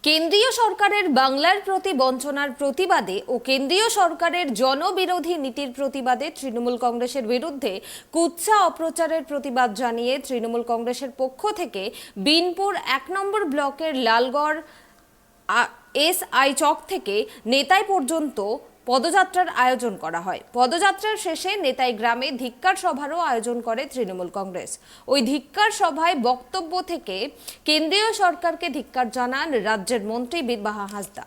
কেন্দ্রীয় সরকারের বাংলার প্রতি বঞ্চনার প্রতিবাদে ও কেন্দ্রীয় সরকারের জনবিরোধী নীতির প্রতিবাদে তৃণমূল কংগ্রেসের বিরুদ্ধে কুৎসা অপপ্রচারের প্রতিবাদ জানিয়ে তৃণমূল কংগ্রেসের পক্ষ থেকে বিনপুর ১ নম্বর ব্লকের লালগড় এসআই চক থেকে নেতাই পর্যন্ত পদযাত্রার আয়োজন করা হয়। পদযাত্রার শেষে নেতাই গ্রামে ধিক্কার সভারও আয়োজন করে তৃণমূল কংগ্রেস। ওই ধিক্কার সভায় বক্তব্য থেকে কেন্দ্রীয় সরকারকে ধিক্কার জানান রাজ্যের মন্ত্রী বীরবাহা হাঁসদা।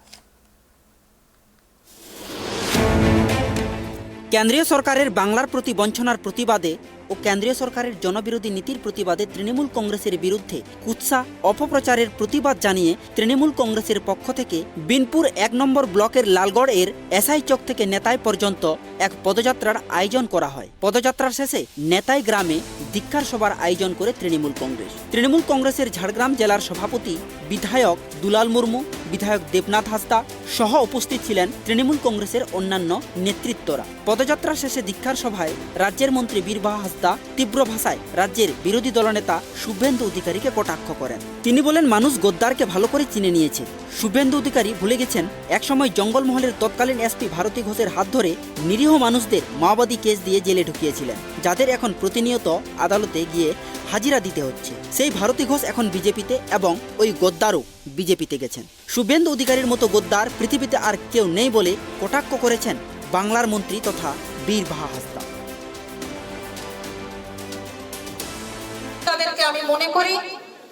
কেন্দ্রীয় সরকারের বাংলার প্রতি বঞ্চনার প্রতিবাদে ও কেন্দ্রীয় সরকারের জনবিরোধী নীতির প্রতিবাদে তৃণমূল কংগ্রেসের বিরুদ্ধে কুৎসা অপপ্রচারের প্রতিবাদ জানিয়ে তৃণমূল কংগ্রেসের পক্ষ থেকে বিনপুর ১ নম্বর ব্লকের লালগড় এর এসআই চক থেকে নেতাই পর্যন্ত এক পদযাত্রার আয়োজন করা হয়। পদযাত্রার শেষে নেতাই গ্রামে ধিক্কার সভার আয়োজন করে তৃণমূল কংগ্রেস। তৃণমূল কংগ্রেসের ঝাড়গ্রাম জেলার সভাপতি বিধায়ক দুলাল মুর্মু, বিধায়ক দেবনাথ হাঁসদা সহ উপস্থিত ছিলেন তৃণমূল কংগ্রেসের অন্যান্য নেতৃত্বরা। পদযাত্রা শেষে ধিক্কার সভায় রাজ্যের মন্ত্রী বীরবাহা হাঁসদা তীব্র ভাষায় রাজ্যের বিরোধী দলনেতা শুভেন্দু অধিকারীকে কটাক্ষ করেন। তিনি বলেন, মানুষ গদ্দারকে ভালো করে চিনে নিয়েছে। শুভেন্দু অধিকারী ভুলে গেছেন একসময় জঙ্গলমহলের তৎকালীন এসপি ভারতী ঘোষের হাত ধরে নিরীহ মানুষদের মাওবাদী কেস দিয়ে জেলে ঢুকিয়েছিলেন, যাদের এখন প্রতিনিয়ত আদালতে গিয়ে হাজিরা দিতে হচ্ছে। সেই ভারতী ঘোষ এখন বিজেপিতে এবং ওই গদ্দারও বিজেপিতে গেছেন। শুভেন্দু অধিকারীর মতো গদ্দার পৃথিবীতে আর কেউ নেই বলে কটাক্ষ করেছেন বাংলার মন্ত্রী তথা বীরবাহা হাঁসদা। তাদেরকে আমি মনে করি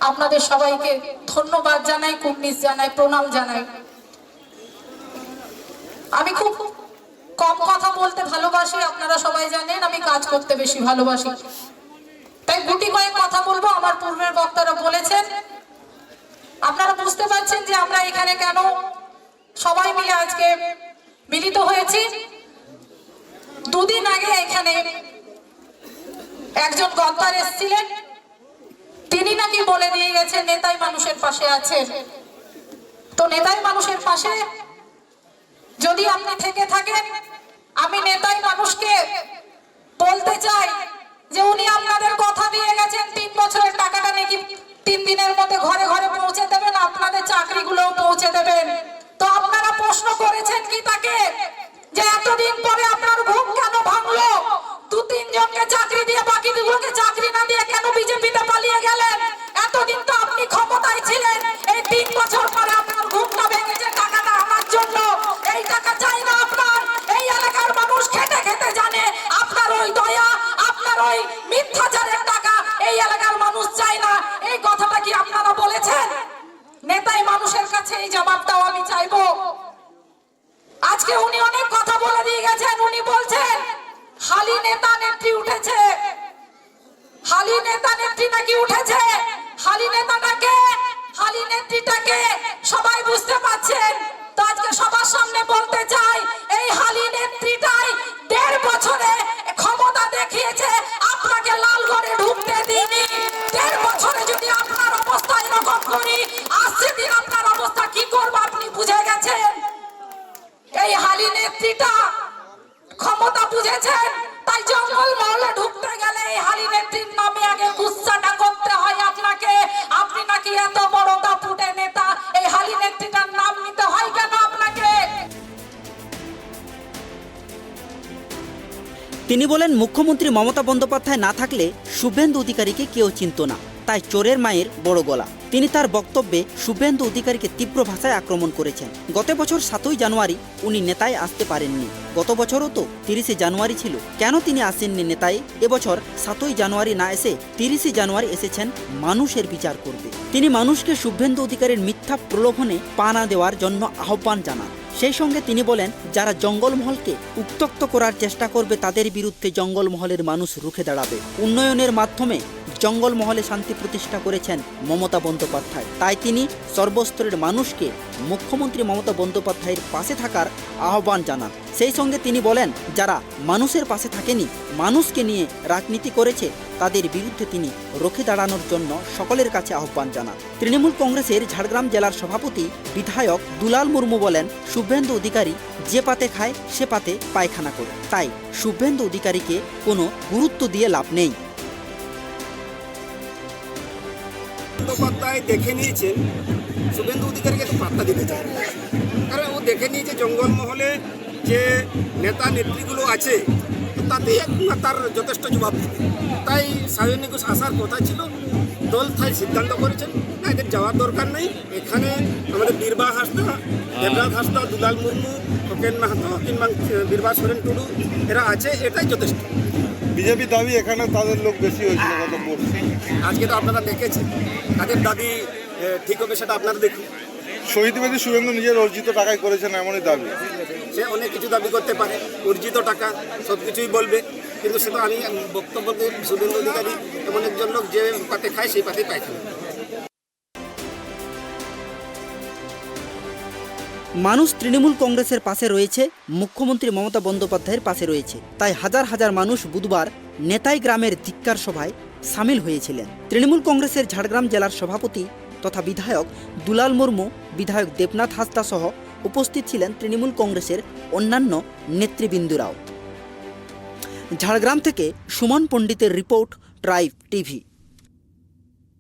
আপনাদের সবাইকে ধন্যবাদ জানাই, কুর্নিশ জানাই, প্রণাম জানাই। আমি খুব কম কথা বলতে ভালোবাসি, আপনারা সবাই জানেন আমি কাজ করতে বেশি ভালোবাসি, তাই গুটি কয়েক কথা বলবো। আমার পূর্বের বক্তারা বলেছেন, আপনারা বুঝতে পারছেন যে আমরা এখানে কেন সবাই মিলে আজকে মিলিত হয়েছি। দুদিন আগে এখানে একজন গদ্দার এসেছিলেন, তিনি নাকি বলে দিয়ে গেছেন নেতাই মানুষের পাশে আছেন। তো নেতাই মানুষের পাশে যদি আপনি থেকে থাকেন, আমি নেতাই মানুষকে বলতে চাই যে উনি আপনাদের কথা দিয়ে গেছেন ৩ বছরের টাকাটা নাকি ৩ দিনের মধ্যে ঘরে ঘরে পৌঁছে দেবেন, আপনাদের চাকরিগুলোও পৌঁছে দেবেন। তো আপনারা প্রশ্ন করেছেন কি তাকে যে এতদিন পরে আপনার ঘুম কেন ভাঙলো? ২-৩ জনকে চাকরি দিয়ে বাকিগুলোকে চাকরি না দিয়ে কেন বিজেপিতে পালিয়ে গেলেন? এতদিন তো আপনি ক্ষমতায় ছিলেন, এই ৩ বছর পরে আপনার ঘুমটা ভেঙেছে। টাকাটা আমার জন্য, এই টাকা চাই না আপনার। এই এলাকার মানুষ খেটে খেটে জানে আপনার ওই দয়া, আপনার ওই মিথ্যাচারের টাকা এই এলাকার মানুষ চায় না। এই কথাটা কি আপনারা বলেছেন? নেতাই মানুষের কাছে এই জবাবটাও আমি চাইবো। আজকে উনি অনেক কথা বলে দিয়ে গেছেন। উনি বলছেন হালি নেতা নেত্রী উঠেছে, হালি নেতা নেত্রী নাকি উঠেছে। হালি নেতাটাকে, হালি নেত্রীটাকে সবাই বুঝতে পারছেন। তো আজকে সবার সামনে বলতে চাই, এই হালি নেত্রীটাই ১.৫ বছরে ক্ষমতা দেখিয়েছে, আপনাকে লালগড়ে ঢুকতে দিইনি। ১.৫ বছরে যদি আপনার অবস্থা এরকম করি, আসছে দিন আপনার অবস্থা কি করবো আপনি বুঝে গেছেন। এই হালি নেত্রীটা ক্ষমতা বুঝেছেন, তাই জঙ্গল মহলে ঢুকতে গেলে এই হালি নেত্রীর নামে আগে গুচ্ছাটা করতে হয় আপনাকে। আপনি নাকি এত বড় দাপুটে নেতা, এই হালি নেত্রীটার নাম নিতে হয় কেন আপনাকে? তিনি বলেন, মুখ্যমন্ত্রী মমতা বন্দ্যোপাধ্যায় না থাকলে শুভেন্দু অধিকারীকে কেউ চিনত না, তাই চোরের মায়ের বড় গলা। তিনি তার বক্তব্যে শুভেন্দু অধিকারীকে তীব্র ভাষায় আক্রমণ করেছেন। গত বছর ৭ই জানুয়ারি উনি নেতায় আসতে পারেননি। গত বছরও তো ৩০শে জানুয়ারি ছিল, কেন তিনি আসেননি নেতায়? এবছর ৭ই জানুয়ারি না এসে ৩০শে জানুয়ারি এসেছেন মানুষের বিচার করবে। তিনি মানুষকে শুভেন্দু অধিকারীর মিথ্যা প্রলোভনে পা না দেওয়ার জন্য আহ্বান জানান। সেই সঙ্গে তিনি বলেন, যারা জঙ্গলমহলকে উত্তক্ত করার চেষ্টা করবে তাদের বিরুদ্ধে জঙ্গলমহলের মানুষ রুখে দাঁড়াবে। উন্নয়নের মাধ্যমে জঙ্গলমহলে শান্তি প্রতিষ্ঠা করেছেন মমতা বন্দ্যোপাধ্যায়, তাই তিনি সর্বস্তরের মানুষকে মুখ্যমন্ত্রী মমতা বন্দ্যোপাধ্যায়ের পাশে থাকার আহ্বান জানান। সেই সঙ্গে তিনি বলেন, যারা মানুষের পাশে থাকেনি, মানুষকে নিয়ে রাজনীতি করেছে, তাদের বিরুদ্ধে তিনি রুখে দাঁড়ানোর জন্য সকলের কাছে আহ্বান জানান। তৃণমূল কংগ্রেসের ঝাড়গ্রাম জেলার সভাপতি বিধায়ক দুলাল মুর্মু বলেন, শুভেন্দু অধিকারী যে পাতে খায় সে পাতে পায়খানা করে, তাই শুভেন্দু অধিকারীকে কোনো গুরুত্ব দিয়ে লাভ নেই। বন্দ্যোপাধ্যায় দেখে নিয়েছেন শুভেন্দু অধিকারীকে তো পাত্তা দিতে চায় না। কারণ ও দেখে নিয়েছে জঙ্গলমহলে যে নেতা নেত্রীগুলো আছে তাতেই তার যথেষ্ট জবাব দিবে। তাই সায়নী ঘোষ আসার কথা ছিল, দল তাই সিদ্ধান্ত করেছেন না এদের যাওয়ার দরকার নেই। এখানে আমাদের বীরবা হাসদা, দেবরাজ হাসদা, দুলাল মুর্মু, খোকেন মাহাতো কিংবা বীরবা সোরেন টুডু এরা আছে, এটাই যথেষ্ট। বিজেপি দাবি এখানে তাদের লোক বেশি হয়েছিল গত ভোট। আজকে তো আপনারা দেখেছেন তাদের দাবি ঠিক হবে, সেটা আপনারা দেখুন। শহীদ বেদী শুভেন্দু নিজের অর্জিত টাকায় করেছেন এমনই দাবি। সে অনেক কিছু দাবি করতে পারে, অর্জিত টাকা সব কিছুই বলবে, কিন্তু সে তো আমি বক্তব্য দিই শুভেন্দু অধিকারী এমন একজন লোক যে পাতে খায় সেই পাতে পায়খানা। মানুষ তৃণমূল কংগ্রেসের পাশে রয়েছে, মুখ্যমন্ত্রী মমতা বন্দ্যোপাধ্যায়ের পাশে রয়েছে। তাই হাজার হাজার মানুষ বুধবার নেতাই গ্রামের ধিক্কার সভায় সামিল হয়েছিলেন। তৃণমূল কংগ্রেসের ঝাড়গ্রাম জেলার সভাপতি তথা বিধায়ক দুলাল মুর্মু, বিধায়ক দেবনাথ হাসদা সহ উপস্থিত ছিলেন তৃণমূল কংগ্রেসের অন্যান্য নেতৃবৃন্দরাও। ঝাড়গ্রাম থেকে সুমন পণ্ডিতের রিপোর্ট, ট্রাইব টিভি।